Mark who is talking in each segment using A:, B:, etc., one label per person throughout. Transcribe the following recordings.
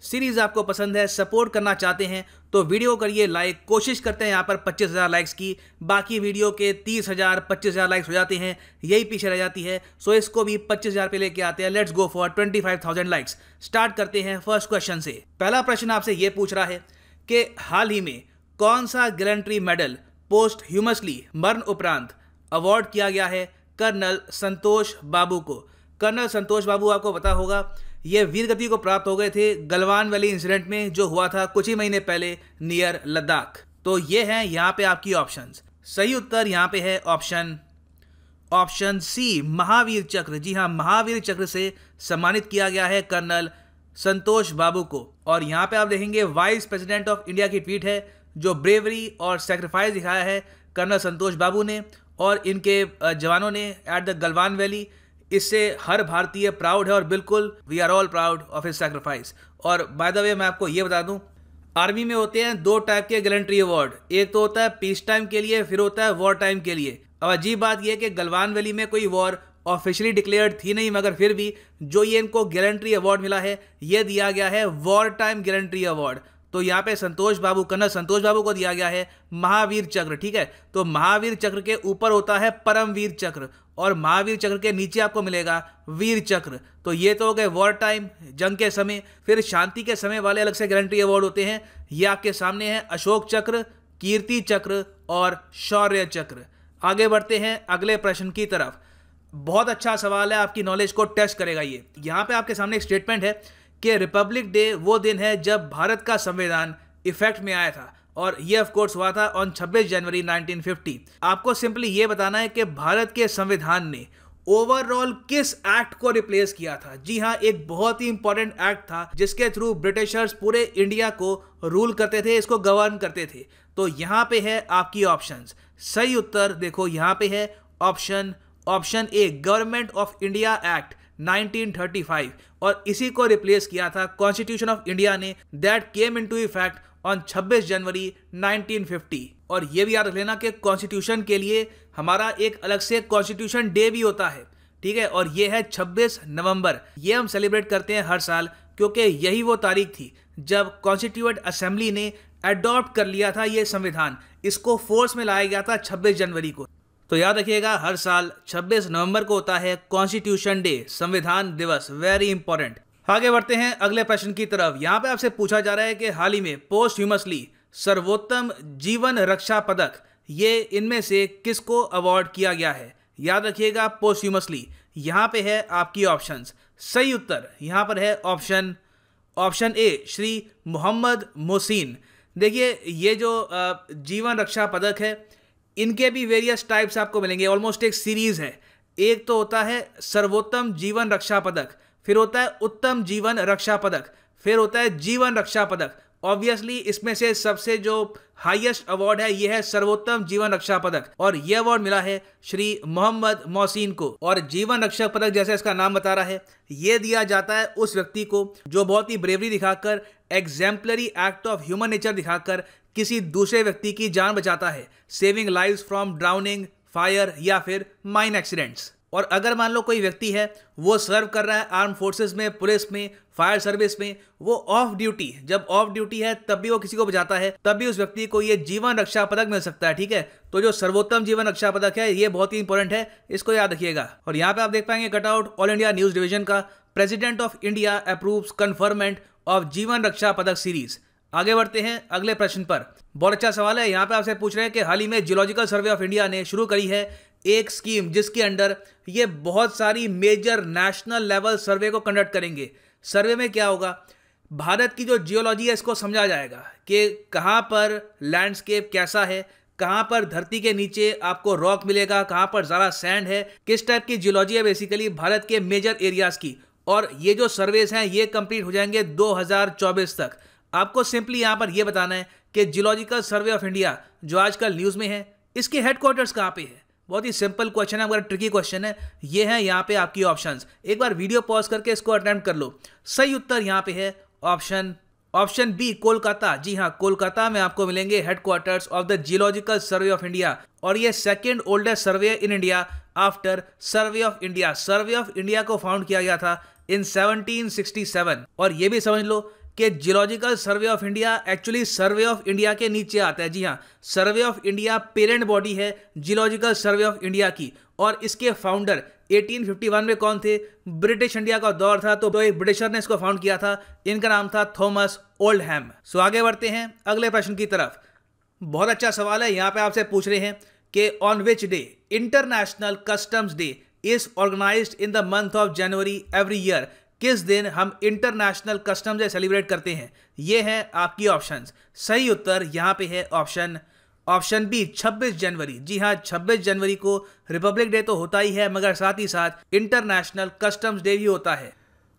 A: Series आपको पसंद है, सपोर्ट करना चाहते हैं तो वीडियो करिए लाइक। कोशिश करते हैं यहाँ पर 25,000 लाइक्स की। बाकी वीडियो के 30,000 25,000 लाइक्स हो जाते हैं, यही पीछे रह जाती है। सो इसको भी 25,000 पे लेके आते हैं। Let's go for 25,000 likes. Start करते हैं फर्स्ट क्वेश्चन से। पहला प्रश्न आपसे ये पूछ रहा है कि हाल ही में कौन सा गैलेंट्री मेडल पोस्ट ह्यूमसली मरण उपरांत अवार्ड किया गया है कर्नल संतोष बाबू को। कर्नल संतोष बाबू आपको पता होगा, ये वीर गति को प्राप्त हो गए थे गलवान वैली इंसिडेंट में जो हुआ था कुछ ही महीने पहले नियर लद्दाख। तो ये हैं यहाँ पे आपकी ऑप्शंस। सही उत्तर यहाँ पे है ऑप्शन सी, महावीर चक्र। जी हाँ, महावीर चक्र से सम्मानित किया गया है कर्नल संतोष बाबू को। और यहाँ पे आप देखेंगे वाइस प्रेसिडेंट ऑफ इंडिया की ट्वीट है, जो ब्रेवरी और सेक्रीफाइस दिखाया है कर्नल संतोष बाबू ने और इनके जवानों ने एट द गलवान वैली। इससे हर भारतीय प्राउड है और बिल्कुल we are all proud of his sacrifice. और बाय द वे मैं आपको ये बता दूं, आर्मी में होते हैं दो टाइप के गैलेंट्री अवार्ड। एक तो होता है पीस टाइम के लिए, फिर होता है वॉर टाइम के लिए। अब अजीब बात यह है कि गलवान वैली में कोई वॉर ऑफिशियली डिक्लेयर्ड थी नहीं, मगर फिर भी जो ये इनको गैलेंट्री अवार्ड मिला है ये दिया गया है वॉर टाइम गैलेंट्री अवार्ड। तो यहाँ पे संतोष बाबू, कर्नल संतोष बाबू को दिया गया है महावीर चक्र। ठीक है, तो महावीर चक्र के ऊपर होता है परमवीर चक्र और महावीर चक्र के नीचे आपको मिलेगा वीर चक्र। तो ये तो हो गए वॉर टाइम, जंग के समय। फिर शांति के समय वाले अलग से गैलेंट्री अवार्ड होते हैं। ये आपके सामने है अशोक चक्र, कीर्ति चक्र और शौर्य चक्र। आगे बढ़ते हैं अगले प्रश्न की तरफ। बहुत अच्छा सवाल है, आपकी नॉलेज को टेस्ट करेगा ये। यहाँ पे आपके सामने एक स्टेटमेंट है कि रिपब्लिक डे वो दिन है जब भारत का संविधान इफेक्ट में आया था और ये ऑफ कोर्स हुआ था ऑन 26 जनवरी 1950। आपको सिंपली ये बताना है कि भारत के संविधान ने ओवरऑल किस एक्ट को रिप्लेस किया था। जी हाँ, एक बहुत ही इंपॉर्टेंट एक्ट था जिसके थ्रू ब्रिटिशर्स पूरे इंडिया को रूल करते थे, इसको गवर्न करते थे। तो यहाँ पे है आपकी ऑप्शंस। सही उत्तर देखो यहाँ पे है option A, government of India act 1935। और इसी को रिप्लेस किया था कॉन्स्टिट्यूशन ऑफ इंडिया ने, that came into effect on 26 जनवरी 1950। और ये भी याद रख लेना कि कॉन्स्टिट्यूशन के लिए हमारा एक अलग से कॉन्स्टिट्यूशन डे भी होता है। ठीक है, और ये है 26 नवंबर। ये हम सेलिब्रेट करते हैं हर साल क्योंकि यही वो तारीख थी जब कॉन्स्टिट्यूएंट असेंबली ने अडॉप्ट कर लिया था ये संविधान। इसको फोर्स में लाया गया था 26 जनवरी को। तो याद रखिएगा, हर साल 26 नवंबर को होता है कॉन्स्टिट्यूशन डे, संविधान दिवस। Very important. आगे बढ़ते हैं अगले प्रश्न की तरफ। यहाँ पे आपसे पूछा जा रहा है कि हाल ही में पोस्ट ह्यूमसली सर्वोत्तम जीवन रक्षा पदक, ये इनमें से किसको अवार्ड किया गया है। याद रखिएगा पोस्ट ह्यूमसली। यहाँ पे है आपकी ऑप्शंस। सही उत्तर यहाँ पर है ऑप्शन ए, श्री मोहम्मद मोहसिन। देखिए, ये जो जीवन रक्षा पदक है इनके भी वेरियस टाइप्स आपको मिलेंगे। ऑलमोस्ट एक सीरीज है। एक तो होता है सर्वोत्तम जीवन रक्षा पदक, फिर होता है उत्तम जीवन रक्षा पदक, फिर होता है जीवन रक्षा पदक। ऑब्वियसली इसमें से सबसे जो हाईएस्ट अवार्ड है ये है सर्वोत्तम जीवन रक्षा पदक और ये अवार्ड मिला है श्री मोहम्मद मोहसिन को। और जीवन रक्षा पदक, जैसे इसका नाम बता रहा है, ये दिया जाता है उस व्यक्ति को जो बहुत ही ब्रेवरी दिखाकर, exemplary act of human nature दिखाकर किसी दूसरे व्यक्ति की जान बचाता है, saving lives from drowning, fire या फिर माइन एक्सीडेंट्स। और अगर मान लो कोई व्यक्ति है वो सर्व कर रहा है आर्म फोर्सेस में, पुलिस में, फायर सर्विस में, वो ऑफ ड्यूटी, जब ऑफ ड्यूटी है तब भी वो किसी को बचाता है, तब भी उस व्यक्ति को ये जीवन रक्षा पदक मिल सकता है। ठीक है, तो जो सर्वोत्तम जीवन रक्षा पदक है ये बहुत ही इंपॉर्टेंट है, इसको याद रखिएगा। और यहाँ पे आप देख पाएंगे cutout all India news division का, president of India approves conferment of Jeevan Raksha पदक सीरीज। आगे बढ़ते हैं अगले प्रश्न पर। बहुत अच्छा सवाल है। यहाँ पे आपसे पूछ रहे हैं कि हाल ही में जियोलॉजिकल सर्वे ऑफ इंडिया ने शुरू करी है एक स्कीम जिसके अंडर ये बहुत सारी मेजर नेशनल लेवल सर्वे को कंडक्ट करेंगे। सर्वे में क्या होगा, भारत की जो जियोलॉजी है इसको समझा जाएगा कि कहाँ पर लैंडस्केप कैसा है, कहाँ पर धरती के नीचे आपको रॉक मिलेगा, कहाँ पर ज़्यादा सैंड है, किस टाइप की जियोलॉजी है बेसिकली भारत के मेजर एरियाज़ की। और ये जो सर्वेस हैं ये कंप्लीट हो जाएंगे 2024 तक। आपको सिंपली यहाँ पर यह बताना है कि जियोलॉजिकल सर्वे ऑफ इंडिया जो आजकल न्यूज़ में है इसके हेडक्वार्टर्स कहाँ पे है। बहुत ही सिंपल क्वेश्चन है, मगर ट्रिकी क्वेश्चन है। ये है यहाँ पे आपकी ऑप्शंस। एक बार वीडियो पॉज करके इसको अटेम्प्ट कर लो। सही उत्तर यहाँ पे है ऑप्शन बी, कोलकाता। जी हाँ, कोलकाता में आपको मिलेंगे headquarters of the geological survey of India. और ये second oldest survey in India after survey of India. Survey of India को फाउंड किया गया था इन 1767। और ये भी समझ लो कि geological survey of India actually survey of India के नीचे आता है। जी हाँ, survey of India parent body है जियोलॉजिकल सर्वे ऑफ इंडिया की, और इसके फाउंडर 1851 में कौन थे? ब्रिटिश इंडिया का दौर था तो एक ब्रिटिशर ने इसको फाउंड किया था, इनका नाम था थॉमस ओल्डहैम। सो आगे बढ़ते हैं अगले प्रश्न की तरफ। बहुत अच्छा सवाल है, यहाँ पे आपसे पूछ रहे हैं कि on which day International Customs Day is organised in the month of January every year. किस दिन हम इंटरनेशनल कस्टम्स डे सेलिब्रेट करते हैं? ये है आपकी ऑप्शंस। सही उत्तर यहाँ पे है ऑप्शन बी 26 जनवरी। जी हाँ, 26 जनवरी को रिपब्लिक डे तो होता ही है, मगर साथ ही साथ इंटरनेशनल कस्टम्स डे भी होता है।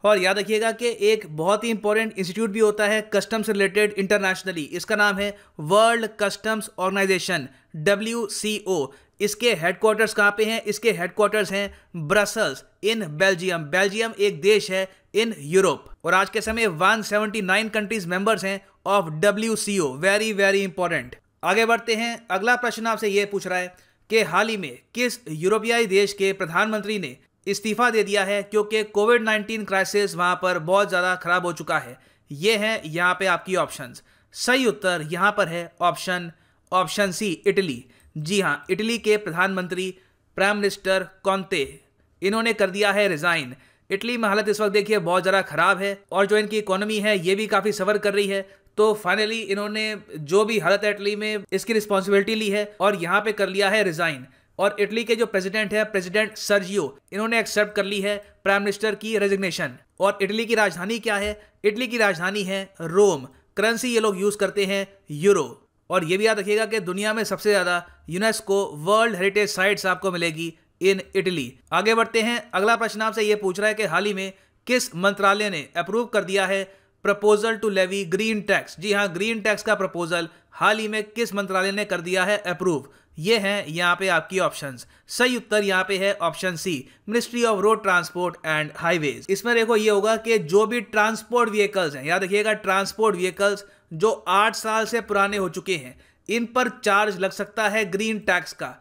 A: और याद रखिएगा कि एक बहुत ही इंपॉर्टेंट इंस्टीट्यूट भी होता है कस्टम्स रिलेटेड इंटरनेशनली, इसका नाम है वर्ल्ड कस्टम्स ऑर्गेनाइजेशन WCO। इसके हेडक्वार्टर्स कहाँ पे हैं? इसके हेडक्वार्टर्स हैं ब्रसल्स इन बेल्जियम। बेल्जियम एक देश है इन यूरोप, और आज के समय 179 कंट्रीज मेंबर्स हैं of WCO। Very very important. आगे बढ़ते हैं। अगला प्रश्न आपसे यह पूछ रहा है कि हाल ही में किस यूरोपीय देश के प्रधानमंत्री ने इस्तीफा दे दिया है क्योंकि कोविड-19 क्राइसिस वहां पर बहुत ज़्यादा खराब हो चुका है। ये है यहाँ पे आपकी ऑप्शंस। सही उत्तर यहाँ पर है ऑप्शन सी इटली। जी हाँ, इटली के प्रधानमंत्री प्राइम मिनिस्टर कॉन्ते, इन्होंने कर दिया है रिजाइन। इटली में हालत इस वक्त देखिए बहुत ज़्यादा खराब है, और जो इनकी इकोनॉमी है ये भी काफ़ी सफ़र कर रही है। तो फाइनली इन्होंने जो भी हालत है इटली में इसकी रिस्पॉन्सिबिलिटी ली है और यहाँ पे कर लिया है रिजाइन। और इटली के जो प्रेसिडेंट है, प्रेसिडेंट सर्जियो, इन्होंने एक्सेप्ट कर ली है प्राइम मिनिस्टर की रेजिग्नेशन। और इटली की राजधानी क्या है? इटली की राजधानी है रोम। करेंसी ये लोग यूज करते हैं यूरो। और ये भी याद रखिएगा कि दुनिया में सबसे ज्यादा यूनेस्को वर्ल्ड हेरिटेज साइट्स आपको मिलेगी इन इटली। आगे बढ़ते हैं। अगला प्रश्न आपसे ये पूछ रहा है कि हाल ही में किस मंत्रालय ने अप्रूव कर दिया है proposal to levy green tax. जी हाँ, ग्रीन टैक्स का प्रपोजल हाल ही में किस मंत्रालय ने कर दिया है अप्रूव? ये हैं यहाँ पे आपकी ऑप्शंस। सही उत्तर यहाँ पे है option C Ministry of Road Transport and Highways. इसमें देखो ये होगा कि जो भी ट्रांसपोर्ट व्हीकल्स हैं, याद रखिएगा ट्रांसपोर्ट व्हीकल्स जो 8 साल से पुराने हो चुके हैं, इन पर चार्ज लग सकता है ग्रीन टैक्स का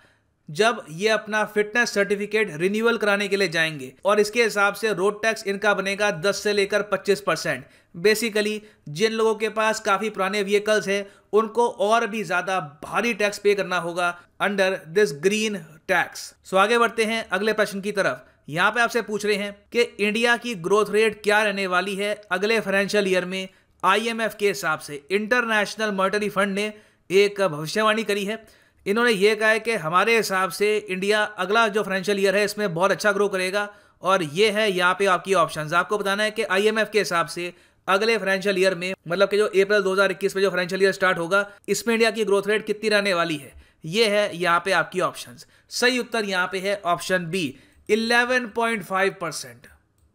A: जब ये अपना फिटनेस सर्टिफिकेट रिन्यूअल कराने के लिए जाएंगे। और इसके हिसाब से रोड टैक्स इनका बनेगा 10 से लेकर 25%। बेसिकली जिन लोगों के पास काफ़ी पुराने व्हीकल्स हैं उनको और भी ज़्यादा भारी टैक्स पे करना होगा अंडर दिस ग्रीन टैक्स। सो आगे बढ़ते हैं अगले प्रश्न की तरफ। यहाँ पे आपसे पूछ रहे हैं कि इंडिया की ग्रोथ रेट क्या रहने वाली है अगले फाइनेंशियल ईयर में IMF के हिसाब से। इंटरनेशनल मॉनेटरी फंड ने एक भविष्यवाणी करी है। इन्होंने ये कहा है कि हमारे हिसाब से इंडिया अगला जो फाइनेंशियल ईयर है इसमें बहुत अच्छा ग्रो करेगा। और ये है यहाँ पे आपकी ऑप्शंस। आपको बताना है कि IMF के हिसाब से अगले फाइनेंशियल ईयर में, मतलब कि जो अप्रैल 2021 में जो फाइनेंशियल ईयर स्टार्ट होगा, इसमें इंडिया की ग्रोथ रेट कितनी रहने वाली है। ये है यहाँ पे आपकी ऑप्शंस। सही उत्तर यहाँ पे है ऑप्शन बी 11.5%।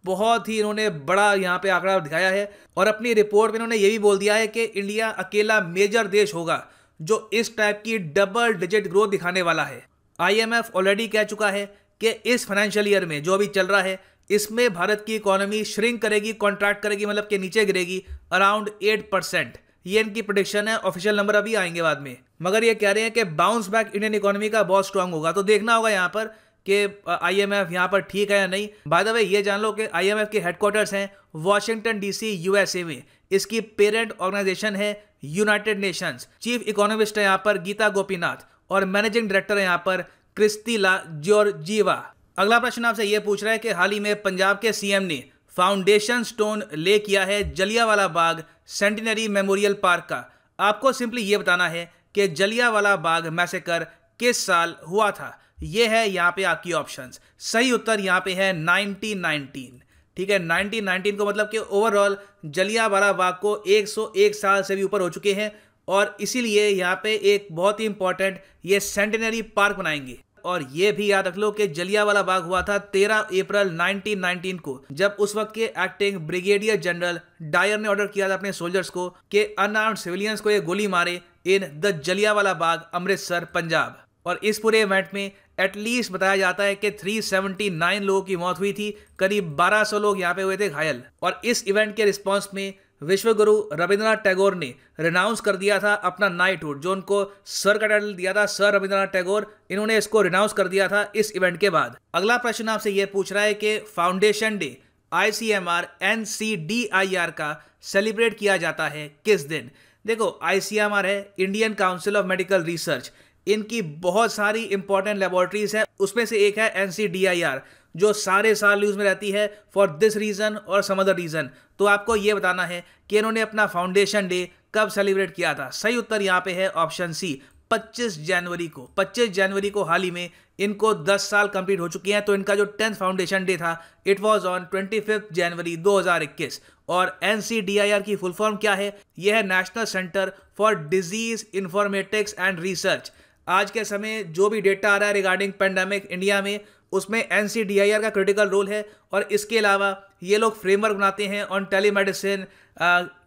A: बहुत ही इन्होंने बड़ा यहाँ पे आंकड़ा दिखाया है। और अपनी रिपोर्ट में इन्होंने ये भी बोल दिया है कि इंडिया अकेला मेजर देश होगा जो इस टाइप की डबल डिजिट ग्रोथ दिखाने वाला है। IMF ऑलरेडी कह चुका है कि इस फाइनेंशियल ईयर में जो अभी चल रहा है इसमें भारत की इकोनॉमी श्रिंक करेगी, कॉन्ट्रैक्ट करेगी, मतलब कि नीचे गिरेगी अराउंड 8%। ये इनकी प्रेडिक्शन है। ऑफिशियल नंबर अभी आएंगे बाद में, मगर ये कह रहे हैं कि बाउंस बैक इंडियन इकोनॉमी का बहुत स्ट्रांग होगा। तो देखना होगा यहाँ पर कि IMF यहाँ पर ठीक है या नहीं। बाय द वे ये जान लो कि IMF के हेडक्वार्टर्स हैं वॉशिंगटन DC USA में। इसकी पेरेंट ऑर्गेनाइजेशन है यूनाइटेड नेशंस। चीफ इकोनॉमिस्ट है यहाँ पर गीता गोपीनाथ, और मैनेजिंग डायरेक्टर है यहाँ पर क्रिस्टीला जॉर्जीवा। अगला प्रश्न आपसे यह पूछ रहा है कि हाल ही में पंजाब के CM ने फाउंडेशन स्टोन ले किया है Jallianwala Bagh centenary memorial park का। आपको सिंपली ये बताना है कि जलियांवाला बाग मैसेकर किस साल हुआ था। यह है यहाँ पे आपकी ऑप्शंस। सही उत्तर यहाँ पे है 1919। ठीक है, 1919 को मतलब कि ओवरऑल जलियांवाला बाग को 101 साल से भी ऊपर हो चुके हैं, और इसीलिए यहाँ पे एक बहुत ही इंपॉर्टेंट ये सेंटिनरी पार्क बनाएंगे। और ये भी याद रख लो कि जलियांवाला बाग हुआ था 13 अप्रैल 1919 को, जब उस वक्त के एक्टिंग ब्रिगेडियर जनरल डायर ने ऑर्डर किया था अपने सोल्जर्स को कि अनआर्म्ड सिविलियंस को ये गोली मारे इन द जलियांवाला बाग, अमृतसर, पंजाब। और इस पूरे इवेंट में एटलीस्ट बताया जाता है कि 379 लोगों की मौत हुई थी, करीब 1200 लोग यहाँ पे हुए थे घायल। और इस इवेंट के रिस्पॉन्स में विश्वगुरु रविंद्रनाथ टैगोर ने रिनाउंस कर दिया था अपना नाइटहुड, जो उनको सर का टाइटल दिया था, सर रविंद्रनाथ टैगोर, इन्होंने इसको रिनाउंस कर दिया था इस इवेंट के बाद। अगला प्रश्न आपसे यह पूछ रहा है कि फाउंडेशन डे ICMR NCDIR का सेलिब्रेट किया जाता है किस दिन? देखो, ICMR है, Indian council of medical research, इनकी बहुत सारी इंपॉर्टेंट लेबोरेटरीज है, उसमें से एक है NCDIR जो सारे साल न्यूज़ में रहती है फॉर दिस रीज़न और सम अदर रीज़न। तो आपको ये बताना है कि इन्होंने अपना फाउंडेशन डे कब सेलिब्रेट किया था। सही उत्तर यहाँ पे है ऑप्शन सी, 25 जनवरी को। 25 जनवरी को हाल ही में इनको 10 साल कंप्लीट हो चुकी हैं। तो इनका जो 10th फाउंडेशन डे था इट वाज ऑन 25 जनवरी 2021। और NCDIR की फुल फॉर्म क्या है? यह है national centre for disease informatics and research. आज के समय जो भी डेटा आ रहा है रिगार्डिंग पेंडेमिक इंडिया में, उसमें NCDIR का क्रिटिकल रोल है। और इसके अलावा ये लोग फ्रेमवर्क बनाते हैं on telemedicine,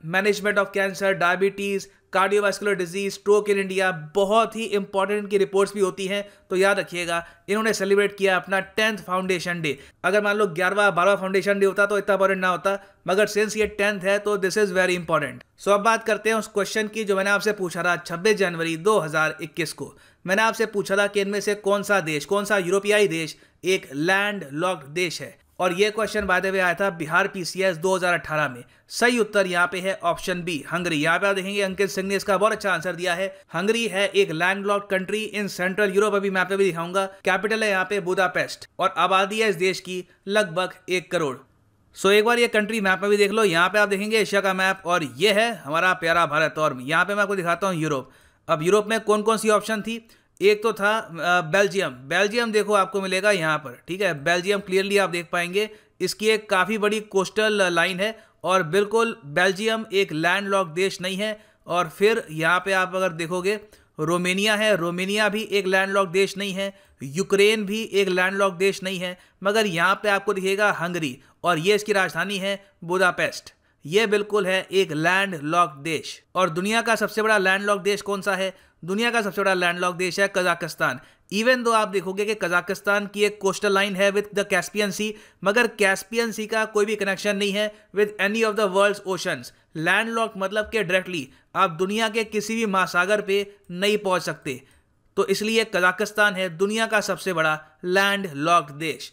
A: management of cancer, diabetes, cardiovascular disease, stroke in India. बहुत ही इंपॉर्टेंट इनकी रिपोर्ट्स भी होती हैं। तो याद रखिएगा, इन्होंने सेलिब्रेट किया अपना 10th फाउंडेशन डे। अगर मान लो 11वां 12वां फाउंडेशन डे होता तो इतना इंपॉर्टेंट ना होता, मगर सिंस ये 10th है तो दिस इज वेरी इंपॉर्टेंट। सो अब बात करते हैं उस क्वेश्चन की जो मैंने आपसे पूछा था 26 जनवरी 2021 को। मैंने आपसे पूछा था कि इनमें से कौन सा देश, कौन सा यूरोपियाई देश एक लैंड लॉक्ड देश है। और ये क्वेश्चन बाय द वे आया था बिहार PCS 2018 में। सही उत्तर यहाँ पे है ऑप्शन बी, हंगरी। यहाँ पे आप देखेंगे अंकित सिंह ने इसका बहुत अच्छा आंसर दिया है। हंगरी है एक landlocked country in central Europe. अभी मैं पे भी दिखाऊंगा। कैपिटल है यहाँ पे बुदापेस्ट और आबादी है इस देश की लगभग 1 करोड़। सो एक बार ये कंट्री मैप में भी देख लो। यहाँ पे आप देखेंगे एशिया का मैप और ये है हमारा प्यारा भारत। और यहाँ पे मैं आपको दिखाता हूँ यूरोप। अब यूरोप में कौन कौन सी ऑप्शन थी? एक तो था बेल्जियम। बेल्जियम देखो आपको मिलेगा यहाँ पर, ठीक है। बेल्जियम क्लियरली आप देख पाएंगे, इसकी एक काफ़ी बड़ी कोस्टल लाइन है और बिल्कुल बेल्जियम एक लैंडलॉक्ड देश नहीं है। और फिर यहाँ पे आप अगर देखोगे रोमेनिया है, रोमेनिया भी एक लैंडलॉक्ड देश नहीं है। यूक्रेन भी एक लैंडलॉक्ड देश नहीं है। मगर यहाँ पे आपको दिखेगा हंगरी और ये इसकी राजधानी है बुदापेस्ट। ये बिल्कुल है एक लैंड लॉक्ड देश। और दुनिया का सबसे बड़ा लैंड लॉक्ड देश कौन सा है? दुनिया का सबसे बड़ा लैंड लॉक्ड देश है कजाकिस्तान। इवन दो आप देखोगे कि कजाकिस्तान की एक कोस्टल लाइन है विद द कैस्पियन सी, मगर कैस्पियन सी का कोई भी कनेक्शन नहीं है with any of the world's oceans. Landlocked मतलब कि डायरेक्टली आप दुनिया के किसी भी महासागर पे नहीं पहुंच सकते। तो इसलिए कजाकिस्तान है दुनिया का सबसे बड़ा लैंड लॉक्ड देश।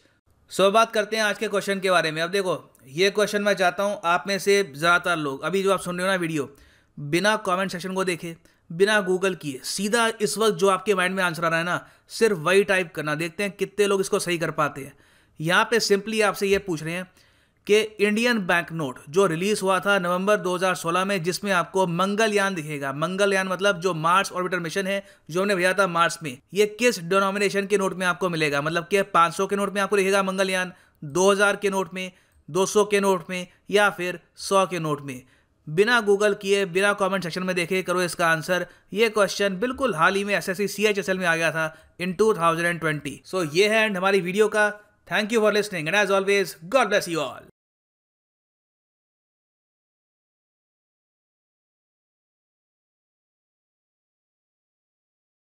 A: सो बात करते हैं आज के क्वेश्चन के बारे में। अब देखो, ये क्वेश्चन मैं चाहता हूँ आप में से ज़्यादातर लोग अभी जो आप सुन रहे हो ना वीडियो, बिना कमेंट सेक्शन को देखे, बिना गूगल किए, सीधा इस वक्त जो आपके माइंड में आंसर आ रहा है ना, सिर्फ वही टाइप करना। देखते हैं कितने लोग इसको सही कर पाते हैं। यहाँ पे सिंपली आपसे ये पूछ रहे हैं कि इंडियन बैंक नोट जो रिलीज हुआ था नवंबर 2016 में, जिसमें आपको मंगलयान दिखेगा। मंगलयान मतलब जो मार्स ऑर्बिटर मिशन है जो हमने भेजा था मार्स में, ये किस डिनोमिनेशन के नोट में आपको मिलेगा? मतलब कि 500 के नोट में आपको दिखेगा मंगलयान, 2000 के नोट में, 200 के नोट में, या फिर 100 के नोट में? बिना गूगल किए, बिना कमेंट सेक्शन में देखे करो इसका आंसर। ये क्वेश्चन बिल्कुल हाल ही में SSC CHSL में आ गया था इन 2020। सो ये है एंड हमारी वीडियो का। Thank you for listening and as always God bless you all.